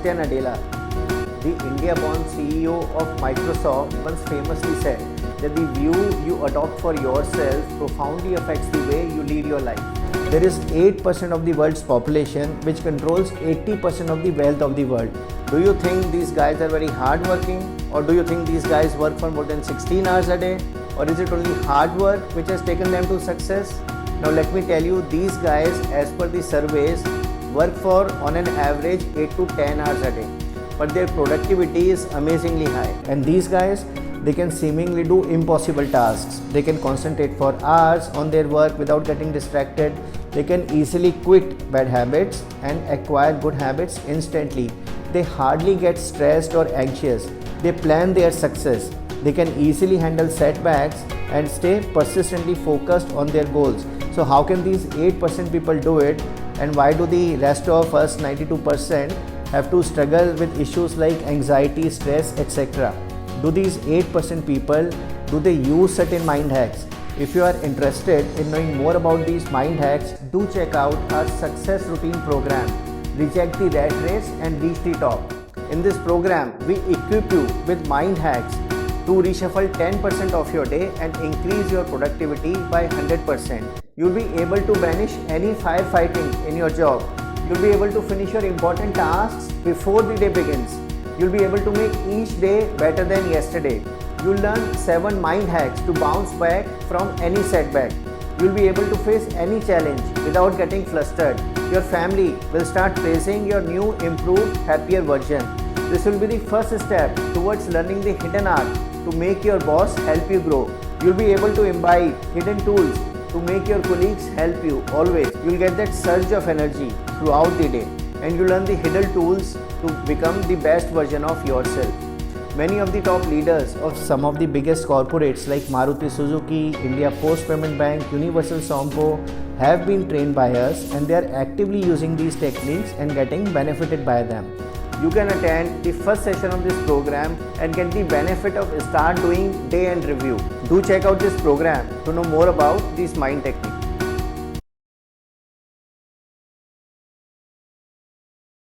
Satya Nadella, the India-born CEO of Microsoft, once famously said that the view you adopt for yourself profoundly affects the way you lead your life. There is 8% of the world's population which controls 80% of the wealth of the world. Do you think these guys are very hardworking, or do you think these guys work for more than 16 hours a day? Or is it only hard work which has taken them to success? Now let me tell you, these guys, as per the surveys, work for on an average 8 to 10 hours a day. But their productivity is amazingly high. And these guys, they can seemingly do impossible tasks. They can concentrate for hours on their work without getting distracted. They can easily quit bad habits and acquire good habits instantly. They hardly get stressed or anxious. They plan their success. They can easily handle setbacks and stay persistently focused on their goals. So how can these 8% people do it, and why do the rest of us 92% have to struggle with issues like anxiety, stress, etc.? Do these 8% people, do they use certain mind hacks? If you are interested in knowing more about these mind hacks, do check out our success routine program, Reject the Rat Race and Reach the Top. In this program, we equip you with mind hacks to reshuffle 10% of your day and increase your productivity by 100%. You'll be able to banish any firefighting in your job. You'll be able to finish your important tasks before the day begins. You'll be able to make each day better than yesterday. You'll learn 7 mind hacks to bounce back from any setback. You'll be able to face any challenge without getting flustered. Your family will start praising your new, improved, happier version. This will be the first step towards learning the hidden art to make your boss help you grow. You'll be able to imbibe hidden tools to make your colleagues help you always. You'll get that surge of energy throughout the day, and you learn the hidden tools to become the best version of yourself. Many of the top leaders of some of the biggest corporates like Maruti Suzuki, India Post Payment Bank, Universal Sompo have been trained by us, and they are actively using these techniques and getting benefited by them. You can attend the first session of this program and get the benefit of start doing day end review. Do check out this program to know more about these mind techniques.